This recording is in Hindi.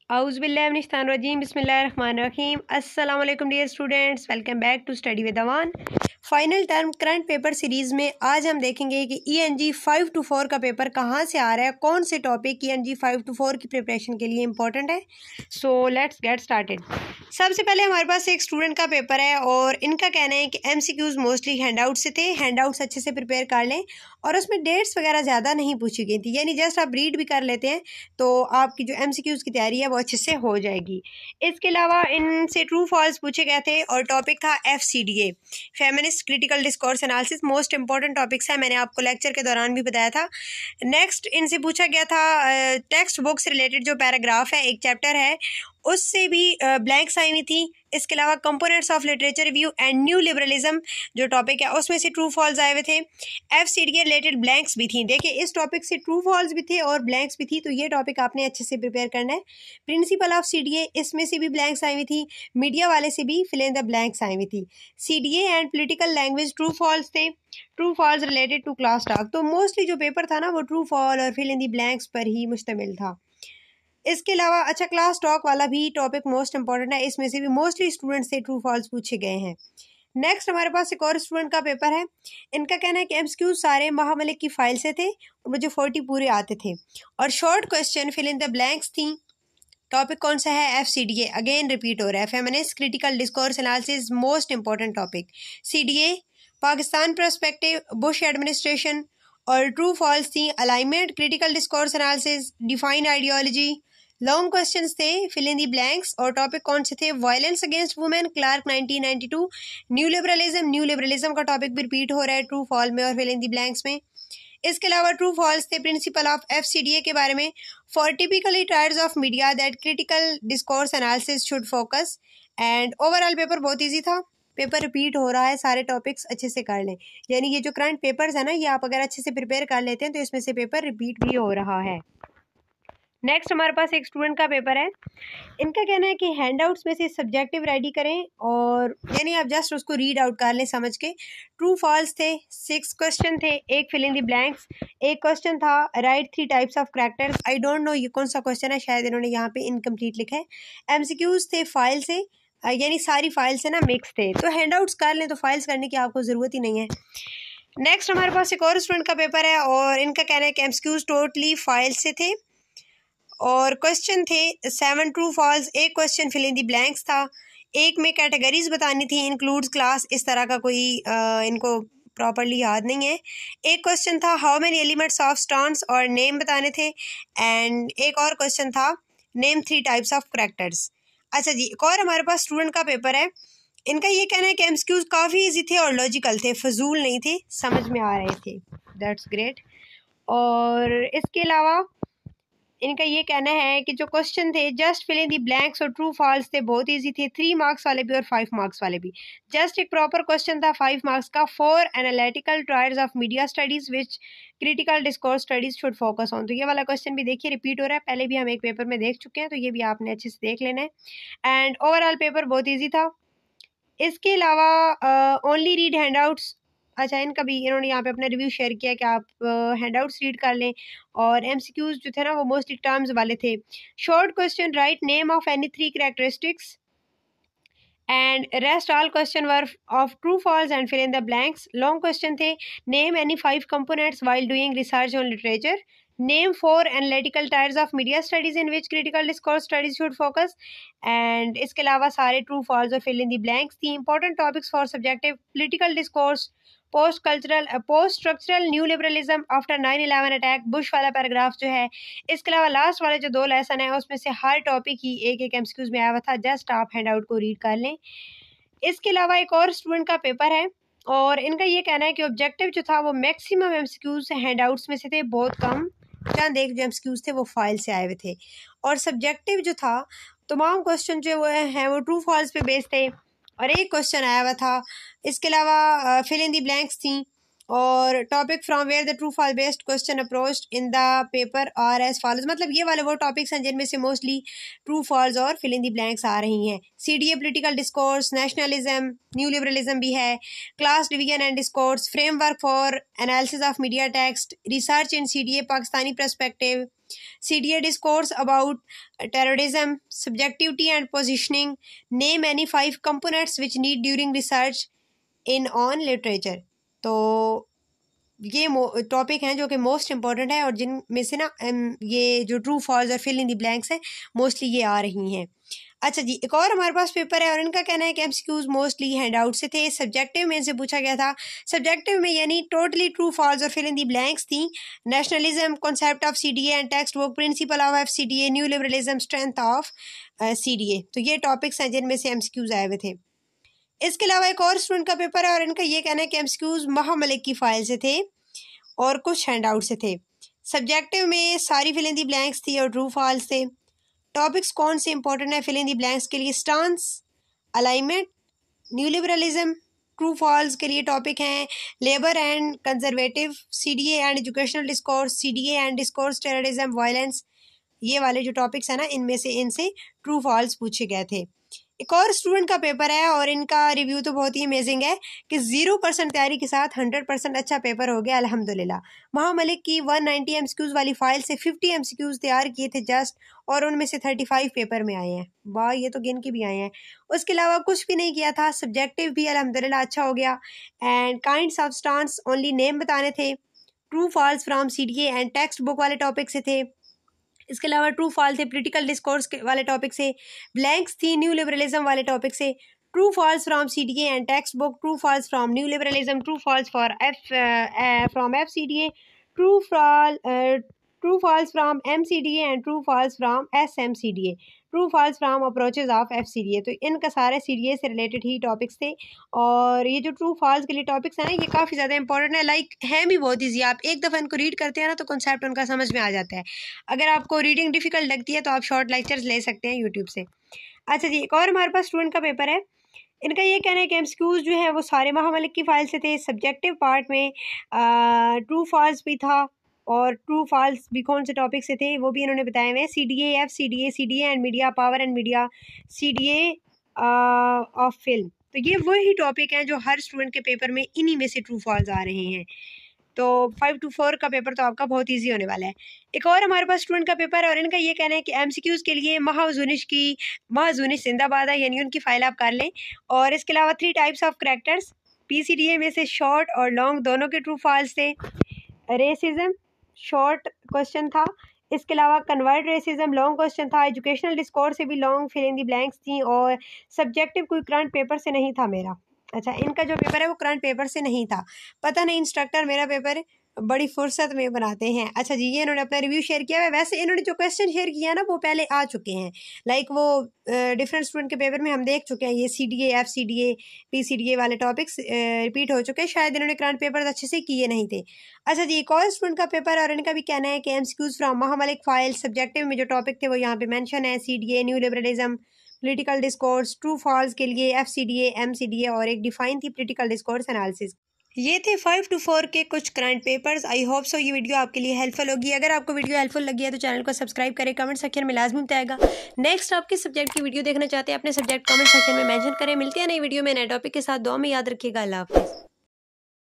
औज़ुबिल्लाहिमिनश्शैतानिर्रजीम बिस्मिल्लाहिर्रहमानिर्रहीम। अस्सलाम वालेकुम dear students, welcome back to study with Awan. Final term current paper series में आज हम देखेंगे कि ENG 5 to 4 का पेपर कहाँ से आ रहा है, कौन से टॉपिक ENG 5 to 4 की प्रिपरेशन के लिए इंपॉर्टेंट है। So let's get started. सबसे पहले हमारे पास एक स्टूडेंट का पेपर है और इनका कहना है कि MCQs मोस्टली हैंडआउट से थे, हैंडआउट्स अच्छे से प्रिपेयर कर लें और उसमें डेट्स वगैरह ज़्यादा नहीं पूछी गई थी, यानी जस्ट आप रीड भी कर लेते हैं तो आपकी जो MCQs की तैयारी है वो अच्छे से हो जाएगी। इसके अलावा इनसे ट्रू फॉल्स पूछे गए थे और टॉपिक था FCDA, feminist critical discourse analysis. Most important topics है, मैंने आपको लेक्चर के दौरान भी बताया था। नेक्स्ट इनसे पूछा गया था टेक्स्ट बुक से रिलेटेड जो पैराग्राफ है, एक चैप्टर है उससे भी ब्लैंक्स आई हुई थी। इसके अलावा components of literature review and new liberalism जो टॉपिक है उसमें से ट्रू फॉल्स आए हुए थे। FCDA रिलेटेड ब्लैंक्स भी थी। देखिए इस टॉपिक से ट्रू फॉल्स भी थे और ब्लैंक्स भी थी, तो ये टॉपिक आपने अच्छे से प्रिपेयर करना है। प्रिंसिपल ऑफ CDA, इसमें से भी ब्लैंक्स आई हुई थी, मीडिया वाले से भी फिल इन द ब्लैंक्स आई हुई थी। CDA and political language true false थे, true false related to class talk. तो मोस्टली जो पेपर था ना वो ट्रू फॉल और फिल इन द ब्लैंक्स पर ही मुश्तमिल था। इसके अलावा अच्छा क्लास टॉक वाला भी टॉपिक मोस्ट इंपॉर्टेंट है, इसमें से भी मोस्टली स्टूडेंट से ट्रू फॉल्स पूछे गए हैं। नेक्स्ट हमारे पास एक और स्टूडेंट का पेपर है। इनका कहना है कि MCQ सारे महामलिक की फाइल से थे और मुझे 40 पूरे आते थे और short question fill in the blanks थी। टॉपिक कौन सा है? FCDA, अगेन रिपीट हो रहा है, feminist critical discourse analysis, most important topic. CDA, Pakistan perspective, Bush administration और ट्रू फॉल्स थी alignment, critical discourse analysis, define ideology. Long questions थे फिल इन दी ब्लैंक्स और टॉपिक कौन से थे? Violence against women, Clark 1992, new liberalism का टॉपिक भी रिपीट हो रहा है ट्रू फॉल में और फिल इन दी ब्लैंक्स में। इसके अलावा ट्रू फॉल्स थे प्रिंसिपल ऑफ FCDA के बारे में, for typically tyres of media that critical discourse analysis should focus. And overall paper बहुत ईजी था, पेपर रिपीट हो रहा है, सारे टॉपिक्स अच्छे से कर लें। यानी ये जो करंट पेपर्स है ना, ये आप अगर अच्छे से प्रिपेयर कर लेते हैं तो इसमें से पेपर रिपीट भी हो रहा है। नेक्स्ट हमारे पास एक स्टूडेंट का पेपर है। इनका कहना है कि हैंडआउट्स में से सब्जेक्टिव रेडी करें और यानी आप जस्ट उसको रीड आउट कर लें समझ के। ट्रू फॉल्स थे 6 क्वेश्चन थे, एक फिल इन द ब्लैंक्स, एक क्वेश्चन था right 3 types of characters. I don't know ये कौन सा क्वेश्चन है, शायद इन्होंने यहाँ पे इनकम्प्लीट लिखा है। MCQs थे फाइल से, यानी सारी फाइल से ना मिक्स थे, तो हैंडआउट्स कर लें तो फाइल्स करने की आपको ज़रूरत ही नहीं है। नेक्स्ट हमारे पास एक और स्टूडेंट का पेपर है और इनका कहना है कि MCQs टोटली फाइल से थे और क्वेश्चन थे 7 ट्रू फॉल्स, एक question fill in the blanks था, एक में कैटेगरीज बतानी थी, इंक्लूड्स क्लास, इस तरह का कोई इनको प्रॉपरली याद नहीं है। एक क्वेश्चन था how many elements of stones और नेम बताने थे। एंड एक और क्वेश्चन था नेम 3 टाइप्स ऑफ कैरेक्टर्स। अच्छा जी, एक और हमारे पास स्टूडेंट का पेपर है। इनका ये कहना है कि MCQs काफ़ी ईजी थे और लॉजिकल थे, फजूल नहीं थे, समझ में आ रहे थे। That's great. और इसके अलावा इनका ये कहना है कि जो क्वेश्चन थे just fill in the blanks और ट्रू फॉल्स थे, बहुत इजी थे, 3 मार्क्स वाले भी और 5 मार्क्स वाले भी। जस्ट एक प्रॉपर क्वेश्चन था 5 मार्क्स का, 4 analytical trials of media studies which critical discourse studies should focus on. तो ये वाला क्वेश्चन भी देखिए रिपीट हो रहा है, पहले भी हम एक पेपर में देख चुके हैं, तो ये भी आपने अच्छे से देख लेना है। एंड ओवरऑल पेपर बहुत ईजी था। इसके अलावा ओनली रीड हैंडआउट्स। अच्छा, इनका भी इन्होंने यहाँ पे अपना रिव्यू शेयर किया कि आप हैंडआउट्स रीड कर लें और MCQs जो थे ना वो मोस्टली टर्म्स वाले थे। Short question write name of any 3 characteristics and rest all question were of true false and fill in the blanks. Long question थे name any 5 components while doing research on literature, name 4 analytical tiers of media studies in which critical discourse studies should focus. And इसके अलावा सारे ट्रू फॉल्स और फिल इन दी ब्लैंक्स थी। Important topics for subjective political discourse, post structural new liberalism after 9/11 attack, Bush वाला पैराग्राफ जो है। इसके अलावा लास्ट वाले जो 2 लेसन है उसमें से हर टॉपिक ही एक MCQs में आया हुआ था, जस्ट आप हैंडआउट को रीड कर लें। इसके अलावा एक और स्टूडेंट का पेपर है और इनका ये कहना है कि ऑब्जेक्टिव जो था वो मैक्सिमम MCQs हैंडआउट्स में से थे, बहुत कम चंद एक जो MCQs थे वो फाइल से आए हुए थे। और सब्जेक्टिव जो था तमाम क्वेश्चन जो हैं वो ट्रू फॉल्स पे बेस्ड थे और एक क्वेश्चन आया हुआ था। इसके अलावा फिल इन दी ब्लैंक्स थी और topic from where the true false based question approached in the paper are as follows, मतलब ये वाले वो टॉपिक्स हैं जिनमें से मोस्टली ट्रू फॉल्स और फिल इन द ब्लैंक्स आ रही हैं। CDA political discourse, nationalism, new liberalism भी है, class division and discourse, framework for analysis of media text, research in CDA Pakistani perspective, CDA discourse about terrorism, subjectivity and positioning, name any 5 components which need during research in on literature। तो ये टॉपिक हैं जो कि मोस्ट इंपॉर्टेंट है और जिनमें से ना ये जो ट्रू फॉल्स और फिल इन द ब्लैंक्स है मोस्टली ये आ रही हैं। अच्छा जी, एक और हमारे पास पेपर है और इनका कहना है कि MCQs मोस्टली हैंड आउट से थे। सब्जेक्टिव में इनसे पूछा गया था, सब्जेक्टिव में यानी टोटली ट्रू फॉल्स और फिल इन दी ब्लैंक्स थी। Nationalism, concept of CDA and text book, principle of FCDA, new liberalism, strength of CDA। तो ये टॉपिक्स हैं जिनमें से MCQs आए हुए थे। इसके अलावा एक और स्टूडेंट का पेपर है और इनका ये कहना है कि MCQs महामलिक की फाइल से थे और कुछ हैंड आउट से थे। सब्जेक्टिव में सारी फिल इन दी ब्लैंक्स थी और ट्रू फॉल्स थे। टॉपिक्स कौन से इंपॉर्टेंट है फिल इन दी ब्लैंक्स के लिए? Stance, alignment, new liberalism. True false के लिए टॉपिक हैं labour and conservative, CDA and educational discourse, CDA and discourse terrorism violence. ये वाले जो टॉपिक्स हैं ना इनमें से इनसे ट्रू फॉल्स पूछे गए थे। एक और स्टूडेंट का पेपर है और इनका रिव्यू तो बहुत ही अमेजिंग है कि 0% तैयारी के साथ 100% अच्छा पेपर हो गया अल्हम्दुलिल्लाह। महामलिक की 190 MCQs वाली फाइल से 50 MCQs तैयार किए थे जस्ट, और उनमें से 35 पेपर में आए हैं। वाह, ये तो गिन के भी आए हैं। उसके अलावा कुछ भी नहीं किया था। सब्जेक्टिव भी अल्हम्दुलिल्लाह अच्छा हो गया and kinds of stance only name बताने थे। True falls from CDA and text book वाले टॉपिक से थे। इसके अलावा ट्रू फॉल्स थे पॉलिटिकल डिस्कोर्स वाले टॉपिक से, ब्लैंक्स थी न्यू लिबरलिज्म वाले टॉपिक से। True falls from CDA and text book, true falls from new liberalism, true falls from FCDA, true falls from MCDA and true falls from SMCDA, true falls from approaches of FCDA। तो इनका सारे CDA से रिलेटेड ही टॉपिक्स थे और ये जो ट्रू फॉल्स के लिए टॉपिक्स हैं ना ये काफ़ी ज़्यादा इंपॉर्टेंट है। लाइक हैं भी बहुत ईजी, आप एक दफ़ा इनको रीड करते हैं ना तो कॉन्सेप्ट उनका समझ में आ जाता है। अगर आपको रीडिंग डिफ़िकल्ट लगती है तो आप शॉर्ट लेक्चर्स ले सकते हैं यूट्यूब से। अच्छा जी, एक और हमारे पास स्टूडेंट का पेपर है। इनका ये कहना है कि MCQs जो है वो सारे महामलिक की फाइल से थे। सब्जेक्टिव पार्ट में ट्रू फॉल्स भी था और ट्रू फॉल्स भी कौन से टॉपिक से थे वो भी इन्होंने बताए हुए हैं। CDA, FCDA, CDA and media, power and media, CDA of film. तो ये वही टॉपिक हैं जो हर स्टूडेंट के पेपर में इन्हीं में से ट्रू फॉल्स आ रहे हैं। तो 5 to 4 का पेपर तो आपका बहुत इजी होने वाला है। एक और हमारे पास स्टूडेंट का पेपर है और इनका ये कहना है कि MCQs के लिए महाजुनिश जिंदाबाद है, यानी उनकी फाइल आप कर लें। और इसके अलावा 3 टाइप्स ऑफ करैक्टर्स, PCDA में से शॉर्ट और लॉन्ग दोनों के ट्रू फॉल्स थे। रेसिज्म शॉर्ट क्वेश्चन था, इसके अलावा कन्वर्ट रेसिज्म लॉन्ग क्वेश्चन था। एजुकेशनल डिस्कोर्स से भी long fill in the blanks थी और सब्जेक्टिव कोई करंट पेपर से नहीं था मेरा। अच्छा, इनका जो पेपर है वो करंट पेपर से नहीं था। पता नहीं इंस्ट्रक्टर मेरा पेपर बड़ी फुर्सत में बनाते हैं। अच्छा जी, ये इन्होंने अपना रिव्यू शेयर किया है। वैसे इन्होंने जो क्वेश्चन शेयर किया है ना वो पहले आ चुके हैं, लाइक वो डिफरेंट स्टूडेंट के पेपर में हम देख चुके हैं। ये CDA, FCDA, PCDA वाले टॉपिक्स रिपीट हो चुके हैं। शायद इन्होंने करंट पेपर अच्छे से किए नहीं थे। अच्छा जी, एक और स्टूडेंट का पेपर और इनका भी कहना है कि MCQs फ्रॉम महामलिक फाइल सब्जेक्टिव में जो टॉपिक थे वो यहाँ पे मेंशन है। CDA, new liberalism, political discourse, true false के लिए FCDA, MCDA और एक डिफाइन थी पॉलिटिकल डिस्कोर्स एनालिसिस। ये थे 5 to 4 के कुछ current papers. I hope so ये वीडियो आपके लिए हेल्पफुल होगी। अगर आपको वीडियो हेल्पफुल लगी है तो चैनल को सब्सक्राइब करें, कमेंट सेक्शन में लाजमी बताएगा। नेक्स्ट आप किस सब्जेक्ट की वीडियो देखना चाहते हैं अपने सब्जेक्ट कमेंट सेक्शन में मेंशन करें। मिलते हैं नई वीडियो में नए टॉपिक के साथ। दुआ में याद रखिएगा। अल्लाह हाफिज़।